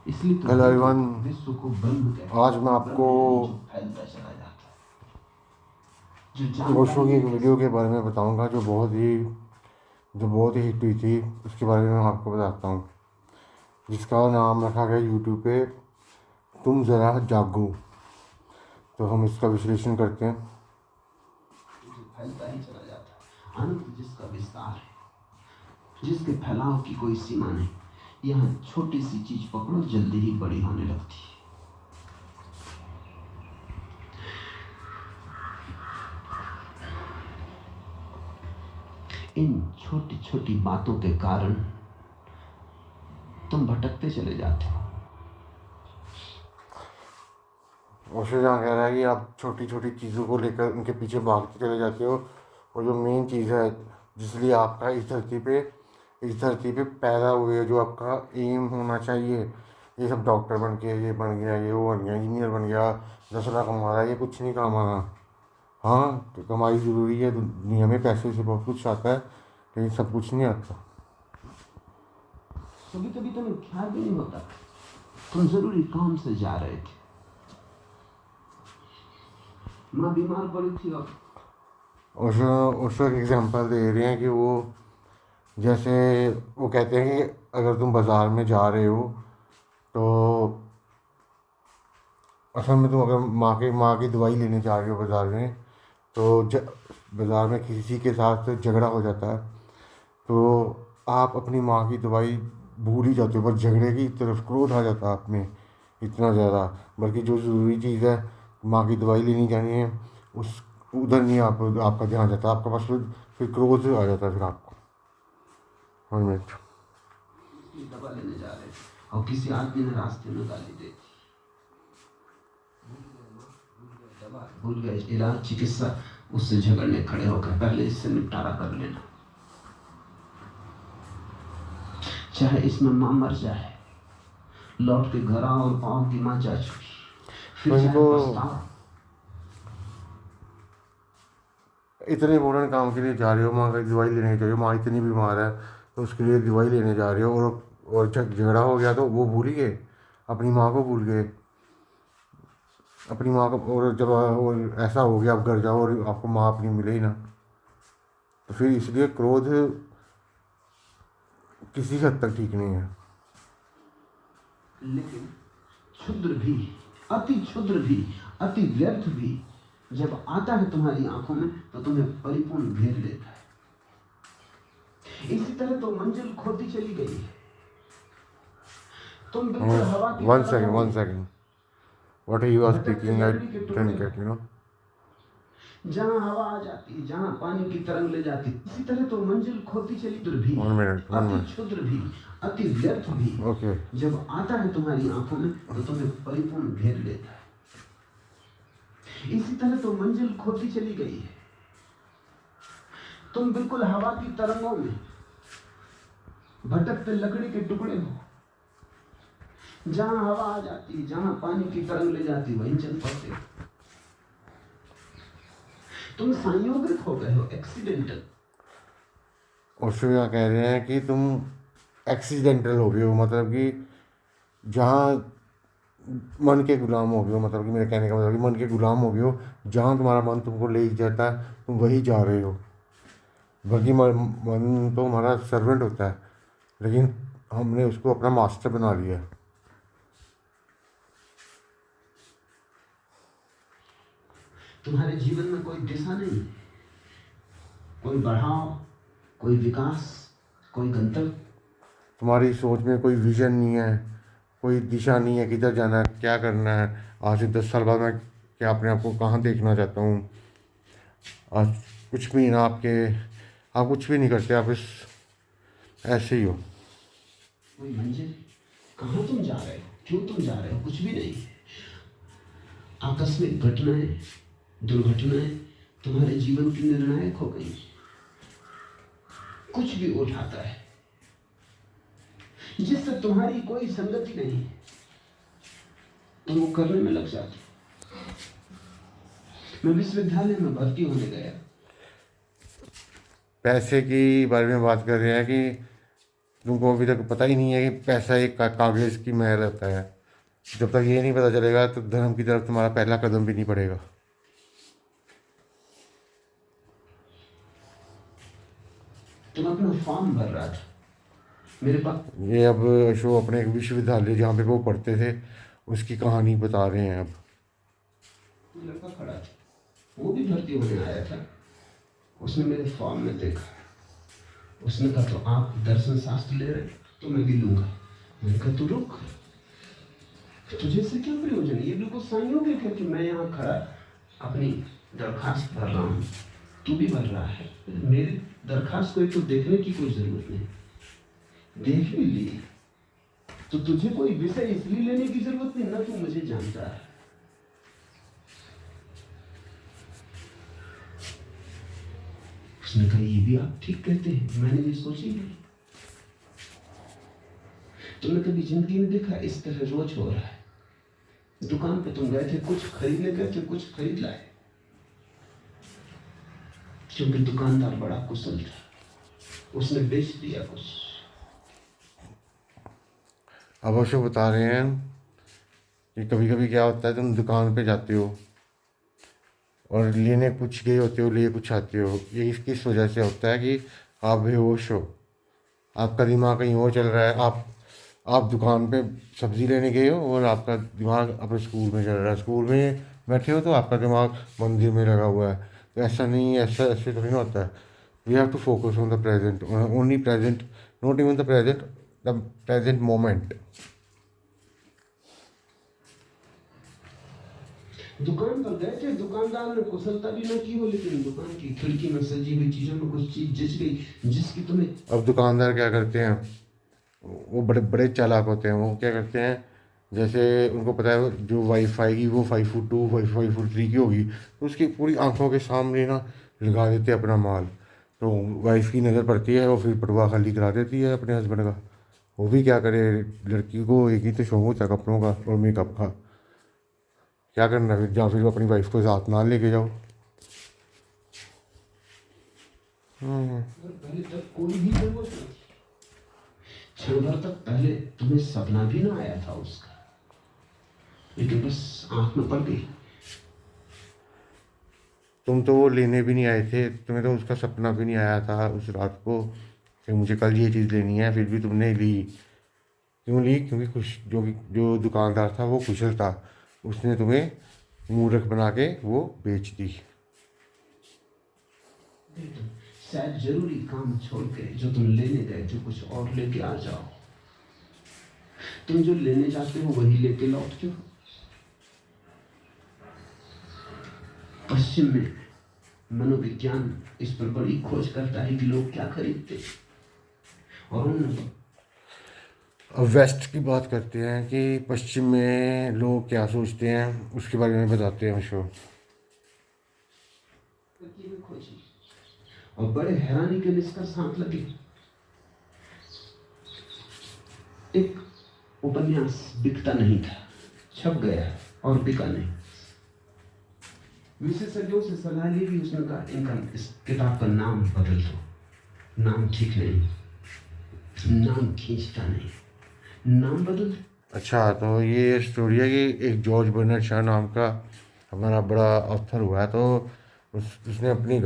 इसलिए तो hello everyone, विश्व को ब्रह्म कहते आज मैं हैं। आपको ब्रह्म यानी जो फैलता चला जाता है, जो जानता ओशो ही की एक नहीं वीडियो कैसे। के बारे में बताऊंगा जो बहुत ही हिट हुई थी। उसके बारे में मैं आपको बताता हूँ, जिसका नाम रखा गया यूट्यूब पे तुम ज़रा जागो। तो हम इसका विश्लेषण करते हैं। जो फैलता ही चला जाता है, अनंत जिसका विस्तार है, जिसके फैलाव की कोई सीमा नहीं। यहाँ छोटी सी चीज पकड़ो, जल्दी ही बड़ी होने लगती है। इन छोटी छोटी बातों के कारण तुम भटकते चले जाते हो। ओशो जहाँ कह रहा है कि आप छोटी छोटी चीज़ों को लेकर उनके पीछे भागते चले जाते हो, और जो मेन चीज़ है जिसलिए आपका इस धरती पे पैदा हुए हो, जो आपका एम होना चाहिए, ये सब डॉक्टर बन के, ये बन गया, ये वो बन गया, इंजीनियर बन गया, 10 लाख कमा रहा है, ये कुछ नहीं काम आना। हाँ, तो कमाई ज़रूरी है, दुनिया में पैसे से बहुत कुछ आता है, लेकिन सब कुछ नहीं आता। कभी कभी तुम्हें ख्याल भी नहीं होता तुम जरूरी काम से जा रहे थे। माँ बीमार पड़ी थी और ओशो ओशो एक एग्जांपल दे रहे हैं कि जैसे वो कहते हैं कि अगर तुम बाज़ार में जा रहे हो, तो असल में तुम अगर माँ की दवाई लेने जा रहे हो बाज़ार में, तो बाज़ार में किसी के साथ झगड़ा हो जाता है, तो आप अपनी माँ की दवाई भूल ही जाते हो, बस झगड़े की तरफ क्रोध आ जाता है आप में इतना ज़्यादा। बल्कि जो ज़रूरी चीज़ है, माँ की दवाई लेनी जानी है, उस उधर नहीं आपका ध्यान जाता, आपका पास फिर क्रोध आ जाता है फिर आपको। 1 मिनट। दवा लेने जा रहे थे और किसी आदमी ने रास्ते में गाली दे दी। दवा भूल गए, इलाज चिकित्सा, उससे झगड़ने खड़े होकर पहले इससे निपटारा कर लेना, चाहे इसमें मां मर जाए। लौट के घर आओ और पाओ कि मां जा चुकी, तो फिर चाहे इनको पछताओ। इतने इम्पोर्टेंट काम के लिए जा रहे हो, माँ की दवाई लेने जा रहे हो, माँ इतनी बीमार है, तो उसके लिए दवाई लेने जा रहे हो, और झगड़ा हो गया तो वो भूल ही गए, अपनी माँ को भूल गए, अपनी माँ को। और जब और ऐसा हो गया, आप घर जाओ और आपको माँ अपनी मिले ही ना, तो फिर इसलिए क्रोध किसी हद तक ठीक नहीं है। लेकिन क्षुद्र भी, अति क्षुद्र भी, अति व्यर्थ भी जब आता है तुम्हारी आंखों में, तो तुम्हें परिपूर्ण घेर लेता है। इसी तरह तो मंजिल खोती चली गई है। तुम बिल्कुल हवा की वन तरह सेकेंड, हो, 1 second, what are you are भटकते स्पीकिंग, आई लकड़ी के टुकड़े डोंट गेट हो। You know. जहां हवा आ जाती है, जहां पानी की तरंग ले जाती, इसी तरह तो मंजिल खोती चली भी, 1 मिनट, 1 अति मिनट। क्षुद्र भी, अति व्यर्थ भी ओके। जब आता है तुम्हारी आंखों में, तो तुम्हें परिपूर्ण घेर लेता है। इसी तरह तो मंजिल खोती चली गई है। तुम बिल्कुल हवा की तरंगों में भटकते लकड़ी के टुकड़े हो। जहां हवा आ जाती, जहां पानी की तरंग ले जाती, वहीं चल पड़ते हो। तुम संयोगित हो गए हो, एक्सीडेंटल। ओशो यहाँ कह रहे हैं कि तुम एक्सीडेंटल हो गए हो, मतलब कि जहाँ मन के गुलाम हो गए हो, मतलब कि मेरे कहने का मतलब कि मन के गुलाम हो गए हो, जहाँ तुम्हारा मन तुमको ले जाता है तुम वही जा रहे हो। बल्कि मन तो हमारा सर्वेंट होता है, लेकिन हमने उसको अपना मास्टर बना लिया है। तुम्हारे जीवन में कोई दिशा नहीं, कोई बढ़ाव, कोई विकास, कोई गंतव्य। तुम्हारी सोच में कोई विजन नहीं है, कोई दिशा नहीं है, किधर जाना है, क्या करना है, आज से 10 साल बाद मैं क्या अपने आप को कहाँ देखना चाहता हूँ। आज कुछ भी ना, आप कुछ भी नहीं करते, आप ऐसे ही हो। कोई मंजिल, कहाँ तुम जा रहे हो, क्यों तुम जा रहे हो, कुछ भी नहीं। आकस्मिक घटनाएं, दुर्घटनाएं तुम्हारे जीवन की निर्णायक हो गई। कुछ भी उठाता है जिससे तुम्हारी कोई संगति नहीं, तुम वो करने में लग जाते। मैं विश्वविद्यालय में भर्ती होने गया। पैसे की बारे में बात कर रहे हैं कि तुमको अभी तक पता ही नहीं है कि पैसा एक कागज़ की महल होता है। जब तक ये नहीं पता चलेगा तो धर्म की तरफ तुम्हारा पहला कदम भी नहीं पड़ेगा। तुम अपना फॉर्म भर रहा था मेरे पास। ये अब शो अपने एक विश्वविद्यालय जहाँ पे वो पढ़ते थे उसकी कहानी बता रहे हैं अब। लड़का खड़ा था, वो भी भर्ती होने आया था। उसने मेरे फॉर्म में देखा, उसने कहा तो आप दर्शन शास्त्र ले रहे हैं तो मैं भी लूंगा। मैंने कहा तू रुक, तुझे से क्या प्रयोजन? ये बिल्कुल संयोगिक है कि मैं यहाँ खड़ा अपनी दरखास्त भर रहा हूँ, तू भी भर रहा है। मेरी दरखास्त को एक तो देखने की कोई जरूरत नहीं, देख भी ली तो तुझे कोई विषय इसलिए लेने की जरूरत नहीं, ना तू मुझे जानता है। उसने कहा ये भी आप ठीक कहते हैं, मैंने ये सोची नहीं। तुमने कभी जिंदगी में देखा इस तरह रोज हो रहा है? दुकान पे तुम गए थे, कुछ खरीदने गए थे, कुछ खरीद लाए, क्योंकि दुकानदार बड़ा कुशल था, उसने बेच दिया कुछ। अब अशोक बता रहे हैं कि कभी कभी क्या होता है, तुम दुकान पे जाते हो और लेने कुछ गए होते हो, लिए कुछ आते हो। ये किस वजह से होता है कि आप बेहोश हो, आपका दिमाग कहीं और चल रहा है। आप दुकान पे सब्ज़ी लेने गए हो और आपका दिमाग अपने स्कूल में चल रहा है, स्कूल में बैठे हो तो आपका दिमाग मंदिर में लगा हुआ है। तो ऐसा नहीं, ऐसे तो नहीं होता है। We have to focus on the present, only present, not even the present, the present moment. दुकान पर गए थे, दुकानदार ने कुशलता भी ना की हो, लेकिन दुकान की खिड़की में सजी हुई चीजों में कुछ चीज जच गई जिसकी तुम्हें। अब दुकानदार क्या करते हैं, वो बड़े बड़े चालाक होते हैं। वो क्या करते हैं, जैसे उनको पता है जो वाइफ आएगी वो 5 फुट 2 5 फुट 3 की होगी, तो उसकी पूरी आंखों के सामने ना लगा देते हैं अपना माल। तो वाइफ की नज़र पड़ती है, वो फिर पटवा खाली करा देती है अपने हस्बैंड का। वो भी क्या करे, लड़की को एक ही तो शौक होता है कपड़ों का और मेकअप का। क्या करना फिर, या फिर अपनी वाइफ को साथ ना लेके जाओ। पहले तक कोई भी जरूरत नहीं, क्षण भर तक पहले तुम्हें सपना भी ना आया था उसका, लेकिन बस आंख में पड़ गई। तुम तो वो लेने भी नहीं आए थे, तुम्हें तो उसका सपना भी नहीं आया था उस रात को कि मुझे कल ये चीज़ लेनी है, फिर भी तुमने ली। क्यों ली? क्योंकि जो दुकानदार था वो कुशल था, उसने तुम्हें मूर्ख बना के वो बेच दी। शायद जरूरी काम छोड़ के जो तुम लेने गए थे कुछ और लेके आ जाओ। तुम जो लेने जाते हो वही लेके लौटते हो। पश्चिम में मनोविज्ञान इस पर बड़ी खोज करता है कि लोग क्या खरीदते, और अब वेस्ट की बात करते हैं कि पश्चिम में लोग क्या सोचते हैं, उसके बारे में बताते हैं शो। खोजी और बड़े हैरानी के निष्कर्ष हाथ लगे। एक उपन्यास बिकता नहीं था, छप गया और बिका नहीं। विशेषज्ञों से सलाह ली भी, उसने कहा इनका इस किताब का नाम बदल दो, नाम ठीक नहीं, नाम खींचता नहीं, नाम बदल। अच्छा, तो ये स्टोरी है कि एक जॉर्ज बर्नर्ड शॉ नाम का हमारा बड़ा ऑथर हुआ है, तो उसने अपनी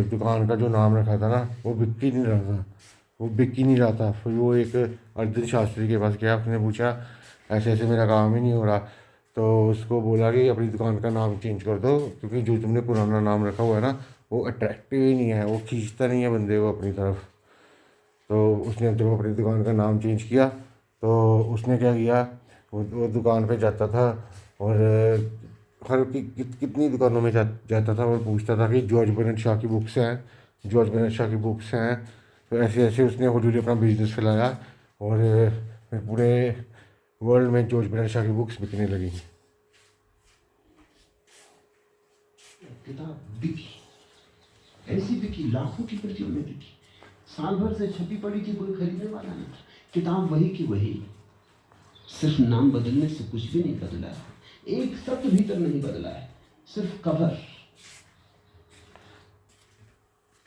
दुकान का जो नाम रखा था ना वो बिक ही नहीं रहा था, फिर वो एक अर्थशास्त्री के पास गया, उसने पूछा ऐसे ऐसे मेरा काम ही नहीं हो रहा। तो उसको बोला कि अपनी दुकान का नाम चेंज कर दो, क्योंकि जो तुमने पुराना नाम रखा हुआ है ना वो अट्रैक्टिव ही नहीं है, वो खींचता नहीं है बंदे को अपनी तरफ। तो उसने जब अपनी दुकान का नाम चेंज किया तो उसने क्या किया, वो दुकान पे जाता था और कितनी दुकानों में जाता था और पूछता था कि जॉर्ज बर्नर्ड शॉ की बुक्स हैं। तो ऐसे ऐसे उसने हौली अपना बिजनेस फैलाया और फिर पूरे वर्ल्ड में जॉर्ज बर्नर्ड शॉ की बुक्स बिकने लगी। किताब बिकी, ऐसी बिकी, लाखों की प्रतियों में बिकी, साल भर से छपी पड़ी थी, कोई खरीदने वाला नहीं था। किताब वही की वही, सिर्फ नाम बदलने से कुछ भी नहीं बदला है, एक शब्द भीतर नहीं बदला है, सिर्फ कवर।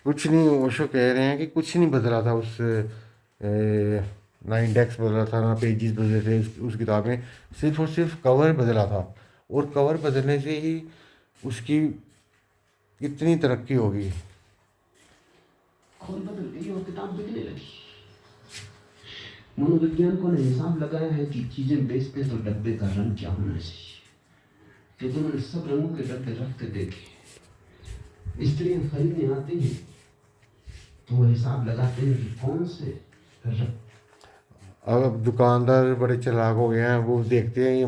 कुछ नहीं, ओशो कह रहे हैं कि कुछ नहीं बदला था उस ना इंडेक्स बदला था, ना पेजेस बदले थे उस किताब में, सिर्फ और सिर्फ कवर बदला था। और कवर बदलने से ही उसकी कितनी तरक्की होगी। खोल बदल गई और किताब बिकने लगी। मनोवैज्ञानिकों ने हिसाब लगाया है कि चीजें बेचते तो डब्बे का रंग क्या होना चाहिए, क्योंकि उन्होंने सब रंगों के डब्बे रख के देखे। स्त्रियां खरीदने आती हैं तो वो हिसाब लगाते हैं कि कौन से अब दुकानदार बड़े चालाक हो गए हैं, वो देखते हैं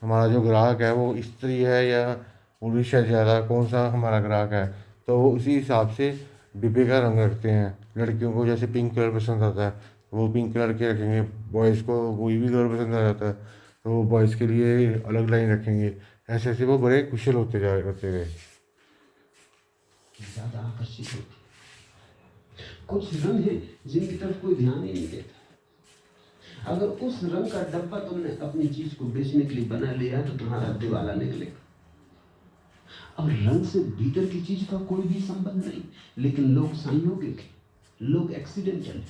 हमारा जो ग्राहक है वो स्त्री है या पुरुष है, ज़्यादा कौन सा हमारा ग्राहक है, तो वो उसी हिसाब से डिब्बे का रंग रखते हैं। लड़कियों को जैसे पिंक कलर पसंद आता है वो पिंक कलर के रखेंगे, बॉयज़ को कोई भी कलर पसंद आ जाता है तो वो बॉयज़ के लिए अलग लाइन रखेंगे। ऐसे ऐसे वो बड़े कुशल होते गए। ज्यादा आकर्षित होती। कुछ रंग हैं जिनकी तरफ कोई ध्यान ही नहीं देता। अगर उस रंग का डब्बा तुमने अपनी चीज को बेचने के लिए बना लिया तो तुम्हारा दिवाला निकलेगा। अब रंग से भीतर की चीज का कोई भी संबंध नहीं, लेकिन लोग संयोगिक हैं, लोग एक्सीडेंटल हैं,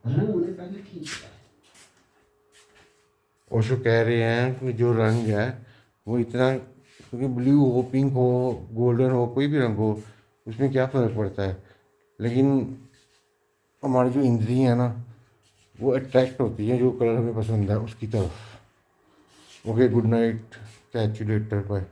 रंग उन्हें पहले खींचता है। ओशो कह रहे हैं कि जो रंग है वो इतना, क्योंकि ब्लू हो, पिंक हो, गोल्डन हो, कोई भी रंग हो, उसमें क्या फ़र्क पड़ता है, लेकिन हमारी जो इंद्रियाँ है ना वो अट्रैक्ट होती है जो कलर हमें पसंद है उसकी तरफ। Okay, good night, catch you later, bye.